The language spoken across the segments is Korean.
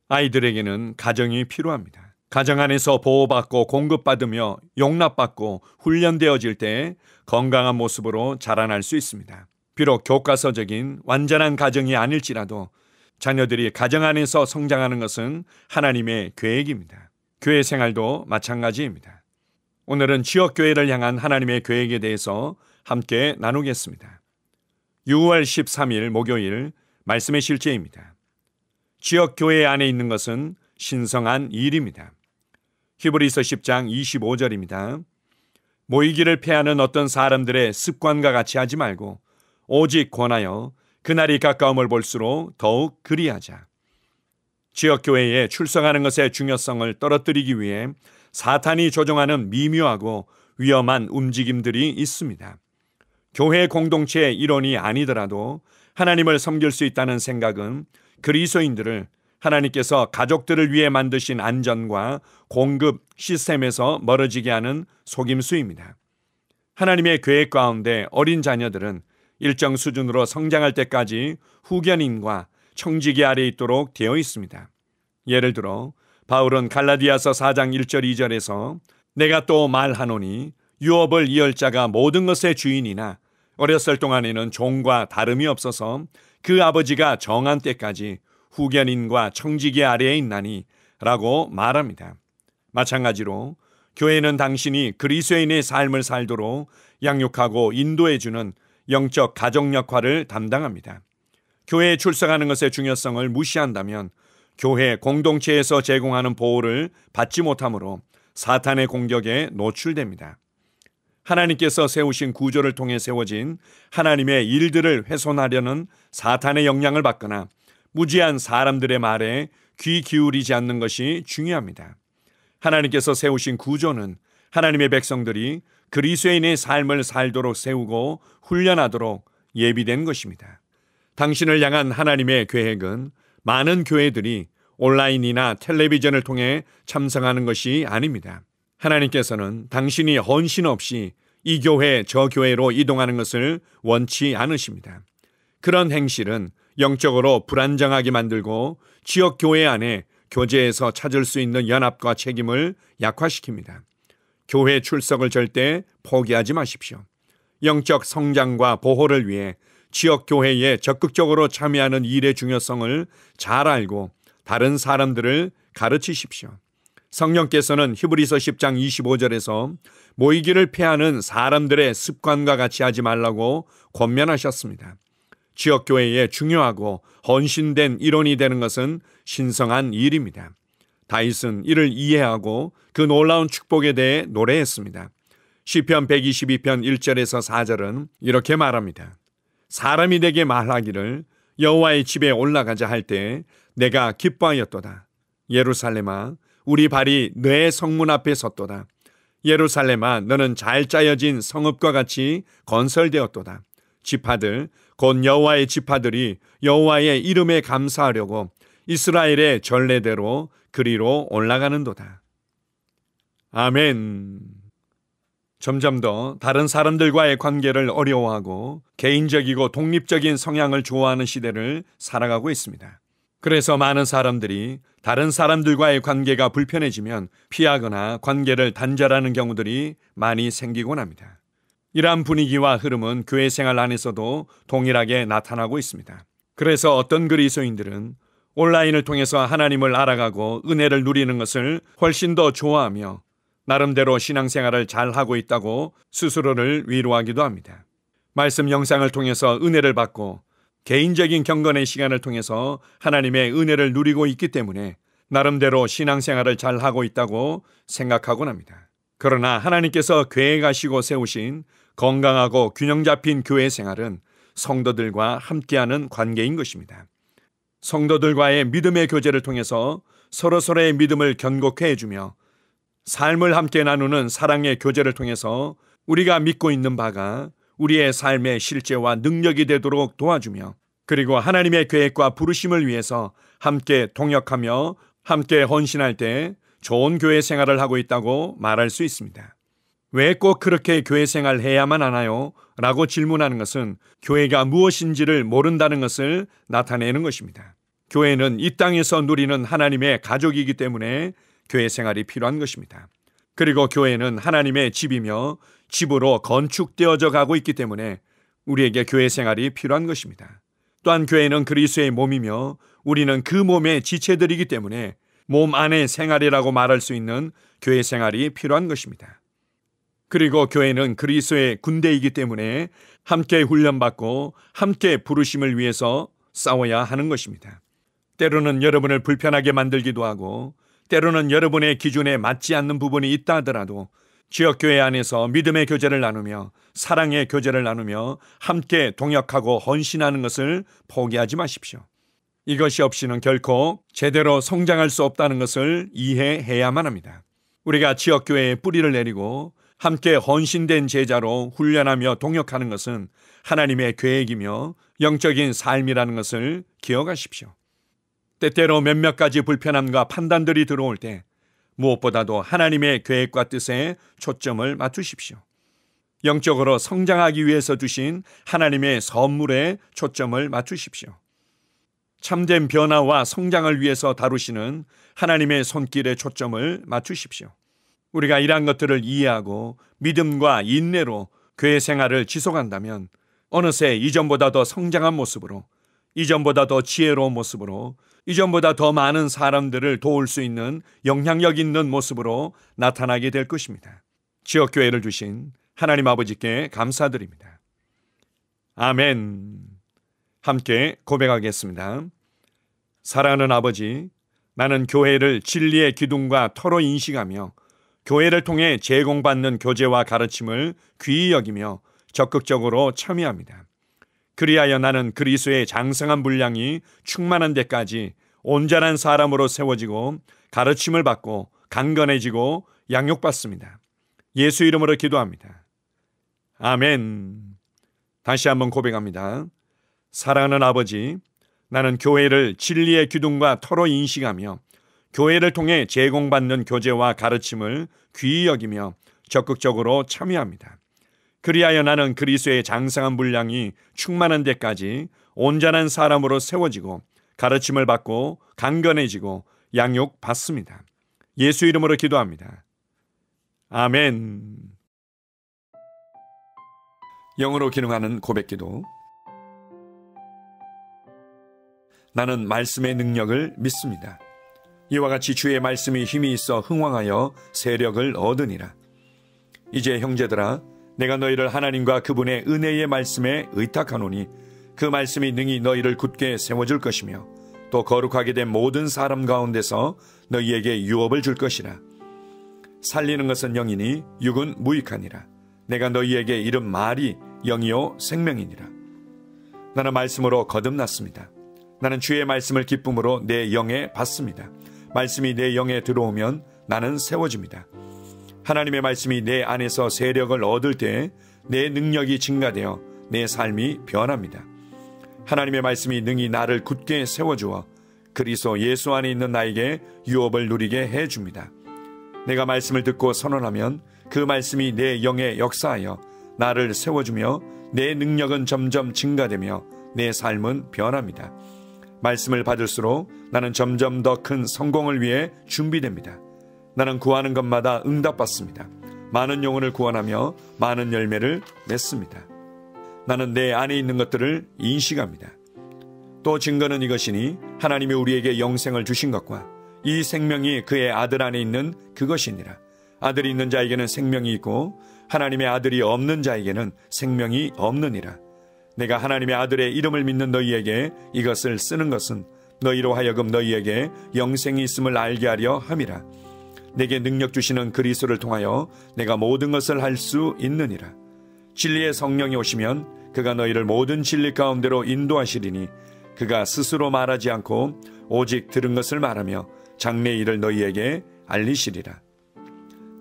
아이들에게는 가정이 필요합니다. 가정 안에서 보호받고 공급받으며 용납받고 훈련되어질 때 건강한 모습으로 자라날 수 있습니다. 비록 교과서적인 완전한 가정이 아닐지라도 자녀들이 가정 안에서 성장하는 것은 하나님의 계획입니다. 교회 생활도 마찬가지입니다. 오늘은 지역교회를 향한 하나님의 계획에 대해서 함께 나누겠습니다. 6월 13일 목요일 말씀의 실제입니다. 지역교회 안에 있는 것은 신성한 일입니다. 히브리서 10장 25절입니다. 모이기를 패하는 어떤 사람들의 습관과 같이 하지 말고 오직 권하여 그날이 가까움을 볼수록 더욱 그리하자. 지역교회에 출석하는 것의 중요성을 떨어뜨리기 위해 사탄이 조종하는 미묘하고 위험한 움직임들이 있습니다. 교회 공동체의 일원이 아니더라도 하나님을 섬길 수 있다는 생각은 그리스도인들을 하나님께서 가족들을 위해 만드신 안전과 공급 시스템에서 멀어지게 하는 속임수입니다. 하나님의 계획 가운데 어린 자녀들은 일정 수준으로 성장할 때까지 후견인과 청지기 아래에 있도록 되어 있습니다. 예를 들어 바울은 갈라디아서 4장 1절 2절에서 내가 또 말하노니 유업을 이을 자가 모든 것의 주인이나 어렸을 동안에는 종과 다름이 없어서 그 아버지가 정한 때까지 후견인과 청지기 아래에 있나니 라고 말합니다. 마찬가지로 교회는 당신이 그리스도인의 삶을 살도록 양육하고 인도해주는 영적 가족 역할을 담당합니다. 교회에 출석하는 것의 중요성을 무시한다면 교회 공동체에서 제공하는 보호를 받지 못하므로 사탄의 공격에 노출됩니다. 하나님께서 세우신 구조를 통해 세워진 하나님의 일들을 훼손하려는 사탄의 영향을 받거나 무지한 사람들의 말에 귀 기울이지 않는 것이 중요합니다. 하나님께서 세우신 구조는 하나님의 백성들이 그리스도인의 삶을 살도록 세우고 훈련하도록 예비된 것입니다. 당신을 향한 하나님의 계획은 많은 교회들이 온라인이나 텔레비전을 통해 참석하는 것이 아닙니다. 하나님께서는 당신이 헌신 없이 이 교회 저 교회로 이동하는 것을 원치 않으십니다. 그런 행실은 영적으로 불안정하게 만들고 지역 교회 안에 교제에서 찾을 수 있는 연합과 책임을 약화시킵니다. 교회 출석을 절대 포기하지 마십시오. 영적 성장과 보호를 위해 지역 교회에 적극적으로 참여하는 일의 중요성을 잘 알고 다른 사람들을 가르치십시오. 성령께서는 히브리서 10장 25절에서 모이기를 패하는 사람들의 습관과 같이 하지 말라고 권면하셨습니다. 지역교회에 중요하고 헌신된 일원이 되는 것은 신성한 일입니다. 다윗은 이를 이해하고 그 놀라운 축복에 대해 노래했습니다. 시편 122편 1절에서 4절은 이렇게 말합니다. 사람이 내게 말하기를 여호와의 집에 올라가자 할 때 내가 기뻐하였도다. 예루살렘아 우리 발이 내 성문 앞에 섰도다. 예루살렘아 너는 잘 짜여진 성읍과 같이 건설되었도다. 지파들 곧 여호와의 지파들이 여호와의 이름에 감사하려고 이스라엘의 전례대로 그리로 올라가는도다. 아멘. 점점 더 다른 사람들과의 관계를 어려워하고 개인적이고 독립적인 성향을 좋아하는 시대를 살아가고 있습니다. 그래서 많은 사람들이 다른 사람들과의 관계가 불편해지면 피하거나 관계를 단절하는 경우들이 많이 생기곤 합니다. 이러한 분위기와 흐름은 교회 생활 안에서도 동일하게 나타나고 있습니다. 그래서 어떤 그리스도인들은 온라인을 통해서 하나님을 알아가고 은혜를 누리는 것을 훨씬 더 좋아하며 나름대로 신앙생활을 잘하고 있다고 스스로를 위로하기도 합니다. 말씀 영상을 통해서 은혜를 받고 개인적인 경건의 시간을 통해서 하나님의 은혜를 누리고 있기 때문에 나름대로 신앙생활을 잘하고 있다고 생각하곤 합니다. 그러나 하나님께서 계획하시고 세우신 건강하고 균형 잡힌 교회 생활은 성도들과 함께하는 관계인 것입니다. 성도들과의 믿음의 교제를 통해서 서로서로의 믿음을 견고케 해주며 삶을 함께 나누는 사랑의 교제를 통해서 우리가 믿고 있는 바가 우리의 삶의 실제와 능력이 되도록 도와주며 그리고 하나님의 계획과 부르심을 위해서 함께 동역하며 함께 헌신할 때 좋은 교회 생활을 하고 있다고 말할 수 있습니다. 왜 꼭 그렇게 교회 생활 해야만 하나요? 라고 질문하는 것은 교회가 무엇인지를 모른다는 것을 나타내는 것입니다. 교회는 이 땅에서 누리는 하나님의 가족이기 때문에 교회 생활이 필요한 것입니다. 그리고 교회는 하나님의 집이며 집으로 건축되어져 가고 있기 때문에 우리에게 교회 생활이 필요한 것입니다. 또한 교회는 그리스도의 몸이며 우리는 그 몸의 지체들이기 때문에 몸 안의 생활이라고 말할 수 있는 교회 생활이 필요한 것입니다. 그리고 교회는 그리스도의 군대이기 때문에 함께 훈련받고 함께 부르심을 위해서 싸워야 하는 것입니다. 때로는 여러분을 불편하게 만들기도 하고 때로는 여러분의 기준에 맞지 않는 부분이 있다 하더라도 지역교회 안에서 믿음의 교제를 나누며 사랑의 교제를 나누며 함께 동역하고 헌신하는 것을 포기하지 마십시오. 이것이 없이는 결코 제대로 성장할 수 없다는 것을 이해해야만 합니다. 우리가 지역교회에 뿌리를 내리고 함께 헌신된 제자로 훈련하며 동역하는 것은 하나님의 계획이며 영적인 삶이라는 것을 기억하십시오. 때때로 몇몇 가지 불편함과 판단들이 들어올 때 무엇보다도 하나님의 계획과 뜻에 초점을 맞추십시오. 영적으로 성장하기 위해서 주신 하나님의 선물에 초점을 맞추십시오. 참된 변화와 성장을 위해서 다루시는 하나님의 손길에 초점을 맞추십시오. 우리가 이러한 것들을 이해하고 믿음과 인내로 교회 생활을 지속한다면 어느새 이전보다 더 성장한 모습으로, 이전보다 더 지혜로운 모습으로, 이전보다 더 많은 사람들을 도울 수 있는 영향력 있는 모습으로 나타나게 될 것입니다. 지역교회를 주신 하나님 아버지께 감사드립니다. 아멘. 함께 고백하겠습니다. 사랑하는 아버지, 나는 교회를 진리의 기둥과 터로 인식하며 교회를 통해 제공받는 교제와 가르침을 귀히 여기며 적극적으로 참여합니다. 그리하여 나는 그리스도의 장성한 분량이 충만한 데까지 온전한 사람으로 세워지고 가르침을 받고 강건해지고 양육받습니다. 예수 이름으로 기도합니다. 아멘. 다시 한번 고백합니다. 사랑하는 아버지, 나는 교회를 진리의 기둥과 터로 인식하며 교회를 통해 제공받는 교제와 가르침을 귀히 여기며 적극적으로 참여합니다. 그리하여 나는 그리스도의 장성한 분량이 충만한 데까지 온전한 사람으로 세워지고 가르침을 받고 강건해지고 양육받습니다. 예수 이름으로 기도합니다. 아멘. 영으로 기능하는 고백기도. 나는 말씀의 능력을 믿습니다. 이와 같이 주의 말씀이 힘이 있어 흥왕하여 세력을 얻으니라. 이제 형제들아, 내가 너희를 하나님과 그분의 은혜의 말씀에 의탁하노니 그 말씀이 능히 너희를 굳게 세워줄 것이며 또 거룩하게 된 모든 사람 가운데서 너희에게 유업을 줄 것이라. 살리는 것은 영이니 육은 무익하니라. 내가 너희에게 이른 말이 영이요 생명이니라. 나는 말씀으로 거듭났습니다. 나는 주의 말씀을 기쁨으로 내 영에 받습니다. 말씀이 내 영에 들어오면 나는 세워집니다. 하나님의 말씀이 내 안에서 세력을 얻을 때 내 능력이 증가되어 내 삶이 변합니다. 하나님의 말씀이 능히 나를 굳게 세워주어 그리스도 예수 안에 있는 나에게 유업을 누리게 해줍니다. 내가 말씀을 듣고 선언하면 그 말씀이 내 영에 역사하여 나를 세워주며 내 능력은 점점 증가되며 내 삶은 변합니다. 말씀을 받을수록 나는 점점 더 큰 성공을 위해 준비됩니다. 나는 구하는 것마다 응답받습니다. 많은 영혼을 구원하며 많은 열매를 맺습니다. 나는 내 안에 있는 것들을 인식합니다. 또 증거는 이것이니 하나님이 우리에게 영생을 주신 것과 이 생명이 그의 아들 안에 있는 그것이니라. 아들이 있는 자에게는 생명이 있고 하나님의 아들이 없는 자에게는 생명이 없느니라. 내가 하나님의 아들의 이름을 믿는 너희에게 이것을 쓰는 것은 너희로 하여금 너희에게 영생이 있음을 알게 하려 함이라. 내게 능력 주시는 그리스도를 통하여 내가 모든 것을 할 수 있느니라. 진리의 성령이 오시면 그가 너희를 모든 진리 가운데로 인도하시리니 그가 스스로 말하지 않고 오직 들은 것을 말하며 장래 일을 너희에게 알리시리라.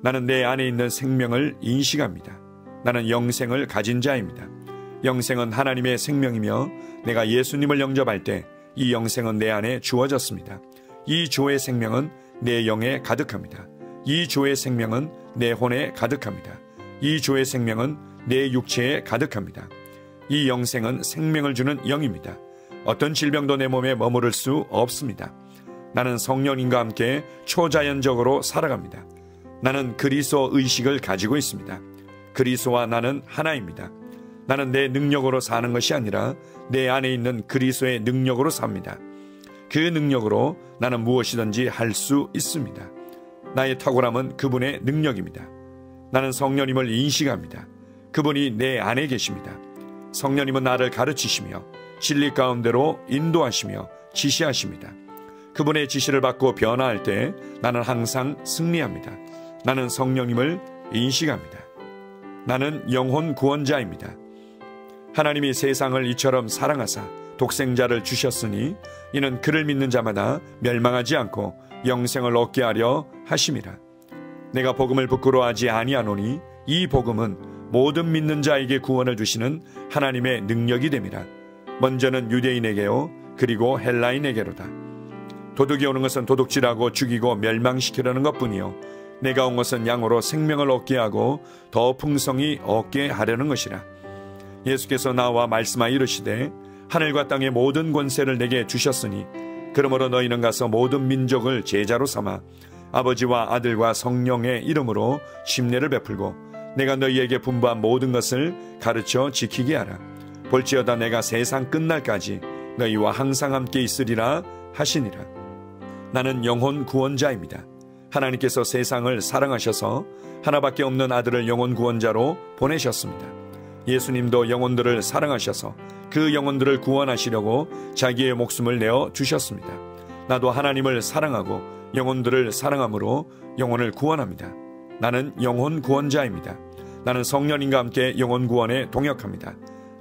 나는 내 안에 있는 생명을 인식합니다. 나는 영생을 가진 자입니다. 영생은 하나님의 생명이며 내가 예수님을 영접할 때 이 영생은 내 안에 주어졌습니다. 이 조의 생명은 내 영에 가득합니다. 이 조의 생명은 내 혼에 가득합니다. 이 조의 생명은 내 육체에 가득합니다. 이 영생은 생명을 주는 영입니다. 어떤 질병도 내 몸에 머무를 수 없습니다. 나는 성령님과 함께 초자연적으로 살아갑니다. 나는 그리스도 의식을 가지고 있습니다. 그리스도와 나는 하나입니다. 나는 내 능력으로 사는 것이 아니라 내 안에 있는 그리스도의 능력으로 삽니다. 그 능력으로 나는 무엇이든지 할 수 있습니다. 나의 탁월함은 그분의 능력입니다. 나는 성령님을 인식합니다. 그분이 내 안에 계십니다. 성령님은 나를 가르치시며 진리 가운데로 인도하시며 지시하십니다. 그분의 지시를 받고 변화할 때 나는 항상 승리합니다. 나는 성령님을 인식합니다. 나는 영혼 구원자입니다. 하나님이 세상을 이처럼 사랑하사 독생자를 주셨으니 이는 그를 믿는 자마다 멸망하지 않고 영생을 얻게 하려 하심이라. 내가 복음을 부끄러워하지 아니하노니 이 복음은 모든 믿는 자에게 구원을 주시는 하나님의 능력이 됨이라. 먼저는 유대인에게요 그리고 헬라인에게로다. 도둑이 오는 것은 도둑질하고 죽이고 멸망시키려는 것뿐이요 내가 온 것은 양으로 생명을 얻게 하고 더 풍성히 얻게 하려는 것이라. 예수께서 나와 말씀하여 이르시되 하늘과 땅의 모든 권세를 내게 주셨으니 그러므로 너희는 가서 모든 민족을 제자로 삼아 아버지와 아들과 성령의 이름으로 침례를 베풀고 내가 너희에게 분부한 모든 것을 가르쳐 지키게 하라. 볼지어다 내가 세상 끝날까지 너희와 항상 함께 있으리라 하시니라. 나는 영혼 구원자입니다. 하나님께서 세상을 사랑하셔서 하나밖에 없는 아들을 영혼 구원자로 보내셨습니다. 예수님도 영혼들을 사랑하셔서 그 영혼들을 구원하시려고 자기의 목숨을 내어 주셨습니다. 나도 하나님을 사랑하고 영혼들을 사랑함으로 영혼을 구원합니다. 나는 영혼 구원자입니다. 나는 성령님과 함께 영혼 구원에 동역합니다.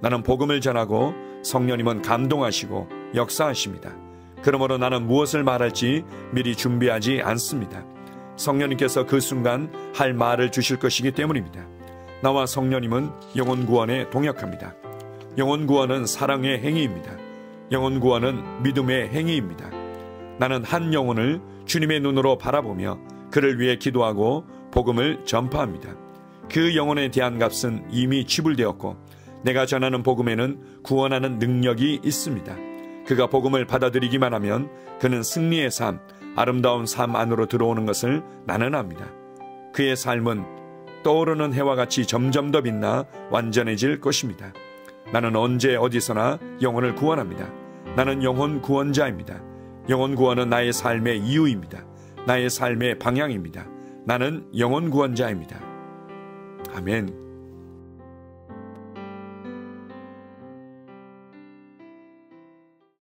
나는 복음을 전하고 성령님은 감동하시고 역사하십니다. 그러므로 나는 무엇을 말할지 미리 준비하지 않습니다. 성령님께서 그 순간 할 말을 주실 것이기 때문입니다. 나와 성령님은 영혼 구원에 동역합니다. 영혼 구원은 사랑의 행위입니다. 영혼 구원은 믿음의 행위입니다. 나는 한 영혼을 주님의 눈으로 바라보며 그를 위해 기도하고 복음을 전파합니다. 그 영혼에 대한 값은 이미 지불되었고 내가 전하는 복음에는 구원하는 능력이 있습니다. 그가 복음을 받아들이기만 하면 그는 승리의 삶, 아름다운 삶 안으로 들어오는 것을 나는 압니다. 그의 삶은 떠오르는 해와 같이 점점 더 빛나 완전해질 것입니다. 나는 언제 어디서나 영혼을 구원합니다. 나는 영혼 구원자입니다. 영혼 구원은 나의 삶의 이유입니다. 나의 삶의 방향입니다. 나는 영혼 구원자입니다. 아멘.